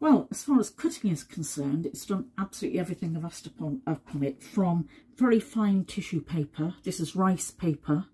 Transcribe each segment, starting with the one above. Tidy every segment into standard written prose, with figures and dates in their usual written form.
Well, as far as cutting is concerned, it's done absolutely everything I've asked upon it, from very fine tissue paper, this is rice paper,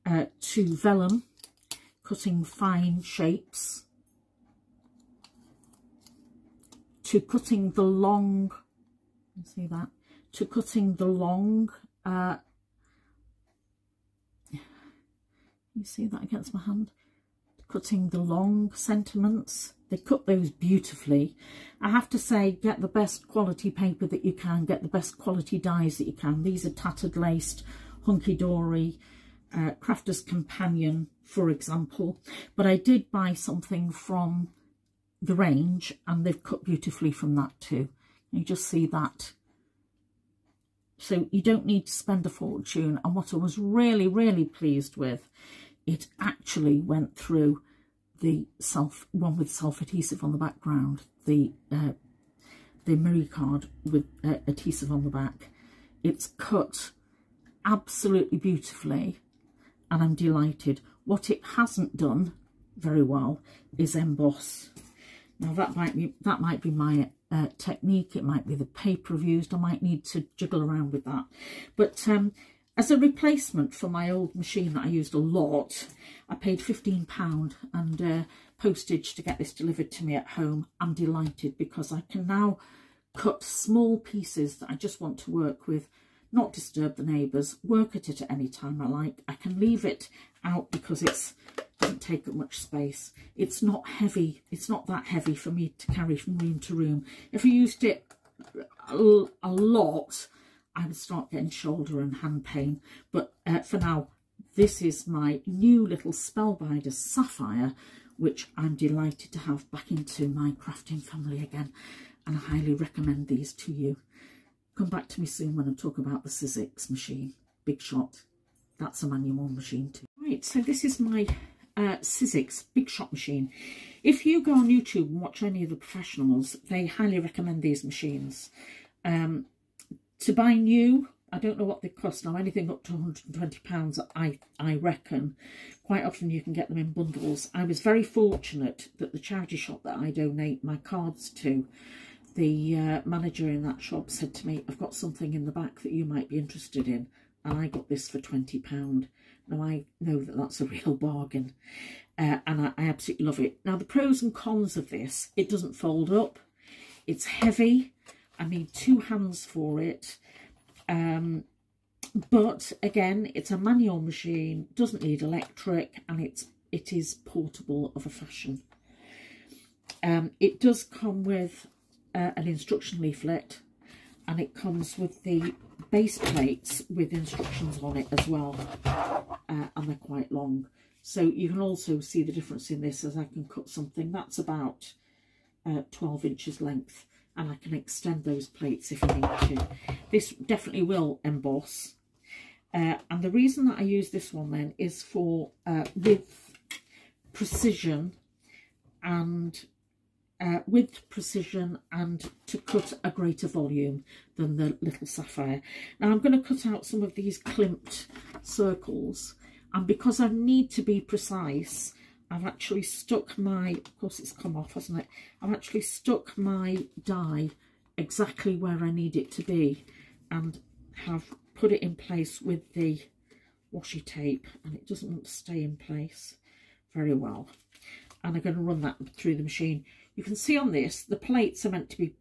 to vellum, cutting fine shapes, to cutting the long, you see that, to cutting the long, you see that against my hand, cutting the long sentiments. They cut those beautifully. I have to say, get the best quality paper that you can, get the best quality dies that you can. These are tattered laced, hunky-dory, Crafter's Companion, for example. But I did buy something from the range and they've cut beautifully from that too. You just see that. So you don't need to spend a fortune. And what I was really, really pleased with, it actually went through the one with self-adhesive on the background, the Marie card with adhesive on the back. It's cut absolutely beautifully and I'm delighted. What it hasn't done very well is emboss. Now that might be my technique, it might be the paper I've used, I might need to jiggle around with that. But as a replacement for my old machine that I used a lot, I paid £15 and postage to get this delivered to me at home. I'm delighted because I can now cut small pieces that I just want to work with, not disturb the neighbours, work at it at any time I like. I can leave it out because it doesn't take up much space. It's not heavy. It's not that heavy for me to carry from room to room. If I used it a lot, I would start getting shoulder and hand pain. But for now, this is my new little Spellbinder Sapphire, which I'm delighted to have back into my crafting family again. And I highly recommend these to you. Come back to me soon when I talk about the Sizzix machine, Big Shot. That's a manual machine too. Right, so this is my Sizzix Big Shot machine. If you go on YouTube and watch any of the professionals, they highly recommend these machines. To buy new, I don't know what they cost now, anything up to £120 I reckon. Quite often you can get them in bundles. I was very fortunate that the charity shop that I donate my cards to, the manager in that shop said to me, I've got something in the back that you might be interested in. And I got this for £20. Now I know that that's a real bargain and I absolutely love it. Now the pros and cons of this, it doesn't fold up, it's heavy, I need two hands for it, but again it's a manual machine, doesn't need electric, and it is portable of a fashion. It does come with an instruction leaflet, and it comes with the base plates with instructions on it as well, and they're quite long. So you can also see the difference in this, as I can cut something that's about 12 inches length, and I can extend those plates if I need to. This definitely will emboss. And the reason that I use this one then is for with precision and to cut a greater volume than the little Sapphire. Now I'm going to cut out some of these clipped circles, and because I need to be precise, I've actually stuck my, of course it's come off, hasn't it? I've actually stuck my die exactly where I need it to be and have put it in place with the washi tape, and it doesn't want to stay in place very well. And I'm going to run that through the machine. You can see on this, the plates are meant to be,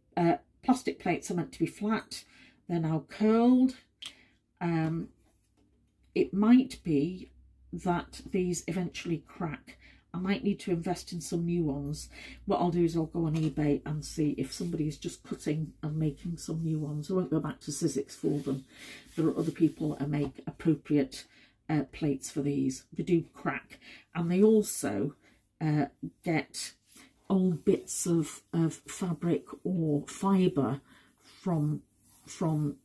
plastic plates are meant to be flat. They're now curled. It might be that these eventually crack. I might need to invest in some new ones. What I'll do is I'll go on eBay and see if somebody is just cutting and making some new ones. I won't go back to Sizzix for them. There are other people that make appropriate plates for these. They do crack, and they also get old bits of fabric or fibre from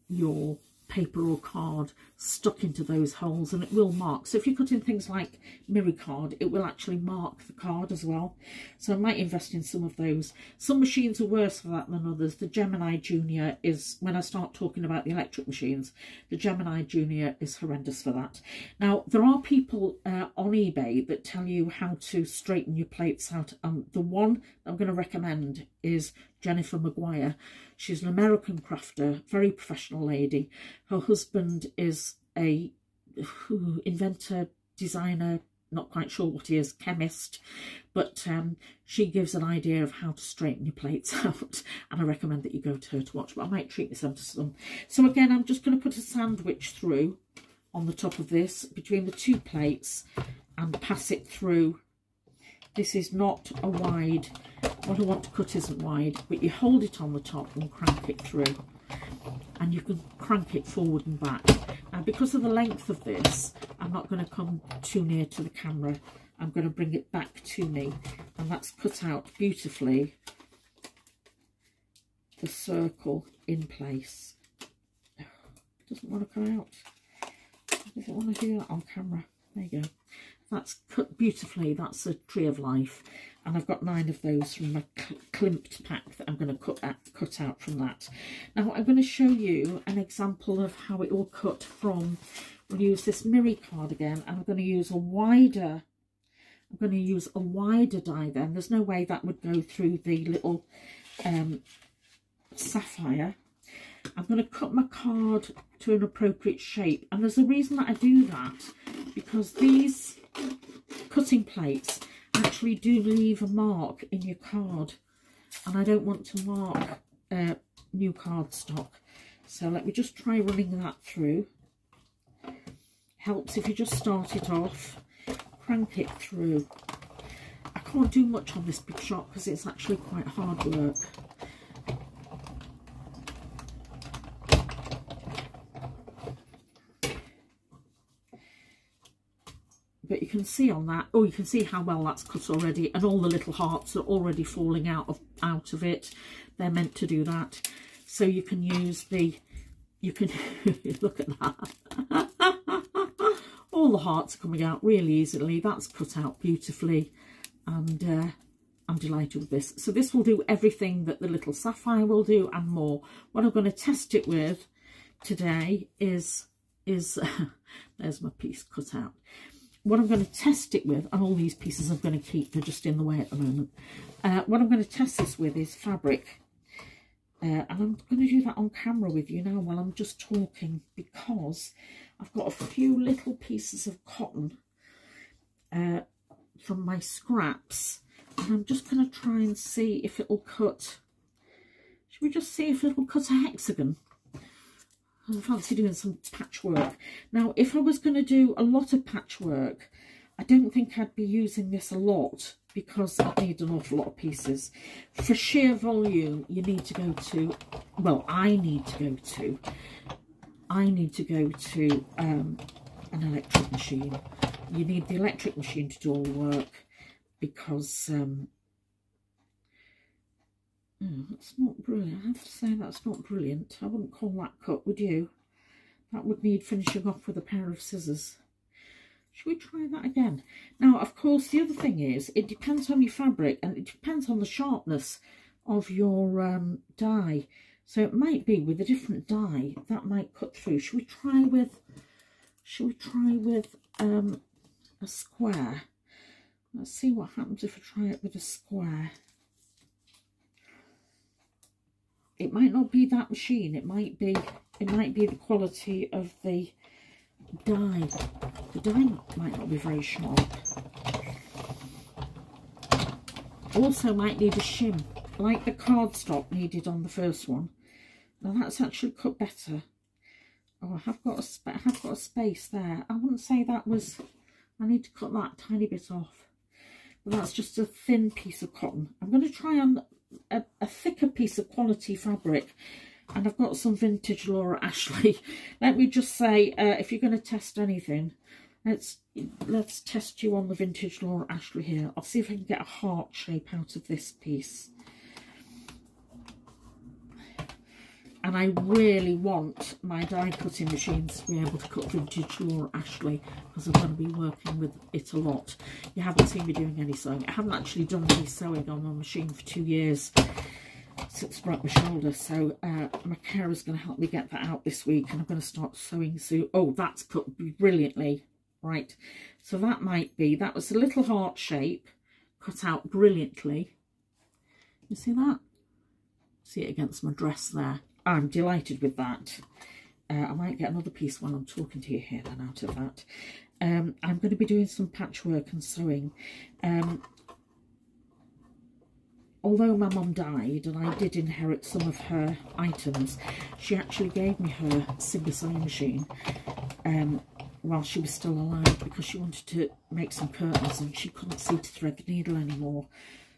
your paper or card, stuck into those holes, and it will mark. So if you're cutting things like mirror card, it will actually mark the card as well. So I might invest in some of those. Some machines are worse for that than others. The Gemini Junior is, when I start talking about the electric machines, the Gemini Junior is horrendous for that. Now, there are people on eBay that tell you how to straighten your plates out. The one I'm going to recommend is Jennifer Maguire. She's an American crafter, very professional lady. Her husband is a inventor, designer, not quite sure what he is, chemist, but she gives an idea of how to straighten your plates out, and I recommend that you go to her to watch, but I might treat myself to some. So again, I'm just going to put a sandwich through on the top of this between the two plates and pass it through. This is not a wide, what I want to cut isn't wide, but you hold it on the top and crank it through. And you can crank it forward and back. Now, because of the length of this, I'm not going to come too near to the camera. I'm going to bring it back to me. And that's cut out beautifully, the circle in place. It doesn't want to come out. It doesn't want to do that on camera. There you go. That's cut beautifully. That's a tree of life. And I've got 9 of those from my climped pack that I'm going to cut out from that. Now I'm going to show you an example of how it will cut from, we'll use this mirror card again, and I'm going to use a wider, die then. There's no way that would go through the little sapphire. I'm going to cut my card to an appropriate shape, and there's a reason that I do that, because these cutting plates actually do leave a mark in your card, and I don't want to mark new cardstock. So let me just try running that through. Helps if you just start it off, crank it through. I can't do much on this Big Shot because it's actually quite hard work. But you can see on that, oh, you can see how well that's cut already, and all the little hearts are already falling out of it. They're meant to do that. So you can use the, you can, look at that. All the hearts are coming out really easily. That's cut out beautifully, and I'm delighted with this. So this will do everything that the little sapphire will do and more. What I'm going to test it with today is there's my piece cut out. What I'm going to test it with, and all these pieces I'm going to keep, they're just in the way at the moment. What I'm going to test this with is fabric. And I'm going to do that on camera with you now while I'm just talking, because I've got a few little pieces of cotton from my scraps. And I'm just going to try and see if it'll cut. Should we just see if it'll cut a hexagon? I fancy doing some patchwork. Now, if I was going to do a lot of patchwork, I don't think I'd be using this a lot, because I need an awful lot of pieces. For sheer volume, you need to go to, well, I need to go to an electric machine. You need the electric machine to do all the work, because that's not brilliant. I have to say that's not brilliant. I wouldn't call that cut, would you? That would need finishing off with a pair of scissors. Should we try that again? Now, of course, the other thing is, it depends on your fabric, and it depends on the sharpness of your die. So it might be with a different die that might cut through. Should we try with a square? Let's see what happens if I try it with a square. It might not be that machine. It might be the quality of the dye. The dye might not be very sharp. Also might need a shim, like the cardstock needed on the first one. Now that's actually cut better. Oh, I have got a space there. I wouldn't say that was. I need to cut that tiny bit off. But that's just a thin piece of cotton. I'm going to try on a thicker piece of quality fabric, and I've got some vintage Laura Ashley. Let me just say, if you're going to test anything, let's test you on the vintage Laura Ashley here. I'll see if I can get a heart shape out of this piece. And I really want my die cutting machines to be able to cut vintage Laura Ashley, because I'm going to be working with it a lot. You haven't seen me doing any sewing. I haven't actually done any sewing on my machine for 2 years since I broke my shoulder. So my carer's going to help me get that out this week, and I'm going to start sewing soon. Oh, that's cut brilliantly. Right, so that was a little heart shape, cut out brilliantly. You see that? See it against my dress there. I'm delighted with that. I might get another piece while I'm talking to you here then out of that. I'm going to be doing some patchwork and sewing. Although my mum died and I did inherit some of her items, she actually gave me her Sizzix sewing machine while she was still alive, because she wanted to make some curtains and she couldn't see to thread the needle anymore.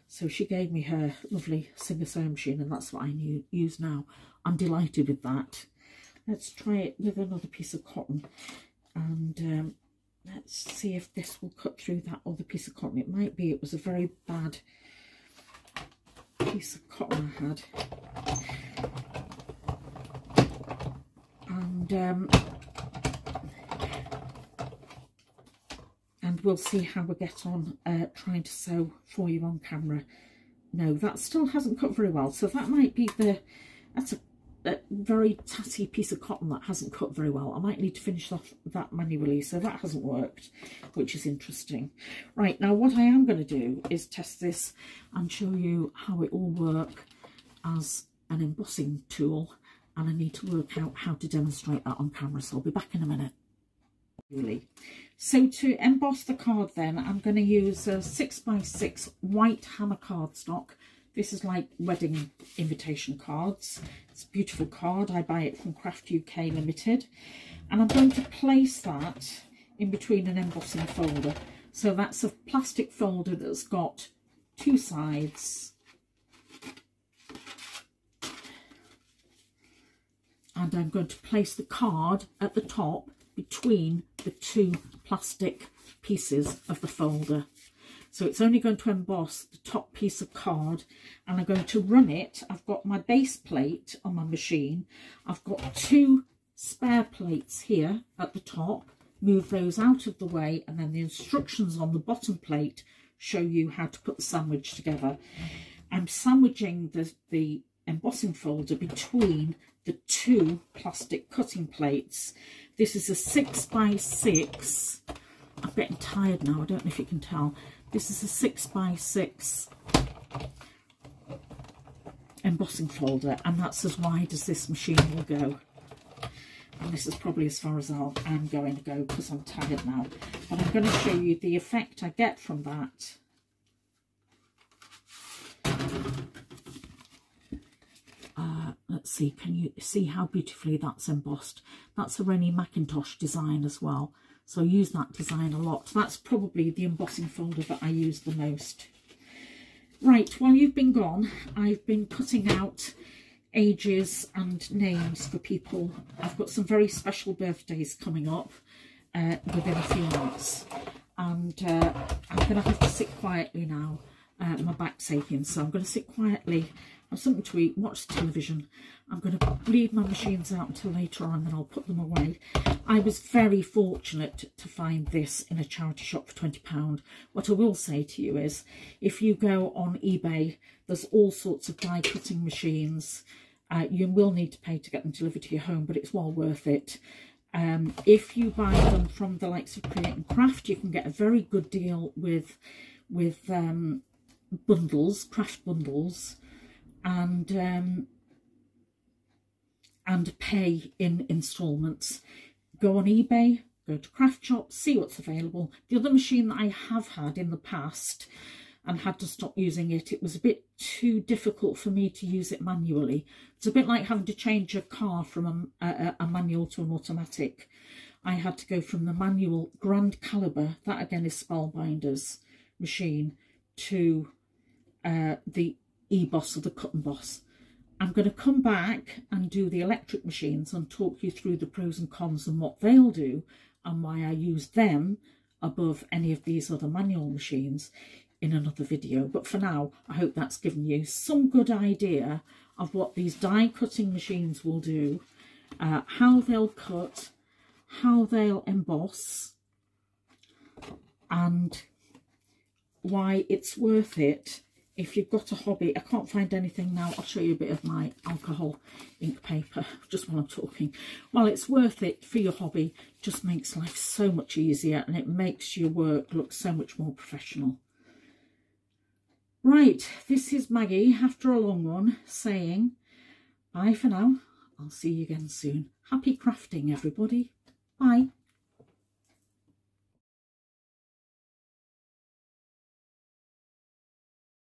So she gave me her lovely Sizzix sewing machine, and that's what I use now. I'm delighted with that. Let's try it with another piece of cotton, and let's see if this will cut through that other piece of cotton. It might be. It was a very bad piece of cotton I had. And we'll see how we get on trying to sew for you on camera. No, that still hasn't cut very well. So that might be that's a very tatty piece of cotton that hasn't cut very well. I might need to finish off that manually. So that hasn't worked, which is interesting. Right, now what I am going to do is test this and show you how it will work as an embossing tool. And I need to work out how to demonstrate that on camera. So I'll be back in a minute. Really. So to emboss the card then, I'm going to use a 6x6 white hammer cardstock. This is like wedding invitation cards. It's a beautiful card. I buy it from Craft UK Limited. And I'm going to place that in between an embossing folder. So that's a plastic folder that's got 2 sides. And I'm going to place the card at the top between the 2 plastic pieces of the folder. So it's only going to emboss the top piece of card, and I'm going to run it. I've got my base plate on my machine. I've got 2 spare plates here at the top. Move those out of the way, and then the instructions on the bottom plate show you how to put the sandwich together. I'm sandwiching the embossing folder between the 2 plastic cutting plates. This is a 6x6. I'm getting tired now, I don't know if you can tell. This is a 6x6 embossing folder, and that's as wide as this machine will go. And this is probably as far as I'm going to go, because I'm tired now. But I'm going to show you the effect I get from that. Let's see, can you see how beautifully that's embossed? That's a Rennie Mackintosh design as well. So I use that design a lot. That's probably the embossing folder that I use the most. Right, while you've been gone, I've been cutting out ages and names for people. I've got some very special birthdays coming up within a few months. And I'm going to have to sit quietly now. My back's aching, so I'm going to sit quietly, have something to eat, watch the television. I'm going to leave my machines out until later on, and then I'll put them away. I was very fortunate to find this in a charity shop for £20. What I will say to you is, if you go on eBay, there's all sorts of die cutting machines. You will need to pay to get them delivered to your home, but it's well worth it. If you buy them from the likes of Create and Craft, you can get a very good deal with bundles, craft bundles, and pay in instalments. Go on eBay, go to craft shops, see what's available. The other machine that I have had in the past and had to stop using it, it was a bit too difficult for me to use it manually. It's a bit like having to change a car from a manual to an automatic. I had to go from the manual Grand Caliber, that again is Spellbinder's machine, to the Emboss or the Cut and Boss. I'm going to come back and do the electric machines and talk you through the pros and cons and what they'll do and why I use them above any of these other manual machines in another video. But for now, I hope that's given you some good idea of what these die cutting machines will do, how they'll cut, how they'll emboss, and why it's worth it if you've got a hobby. I can't find anything now. I'll show you a bit of my alcohol ink paper just while I'm talking. Well, it's worth it for your hobby. It just makes life so much easier, and it makes your work look so much more professional. Right, this is Maggie, after a long one, saying bye for now. I'll see you again soon. Happy crafting, everybody. Bye.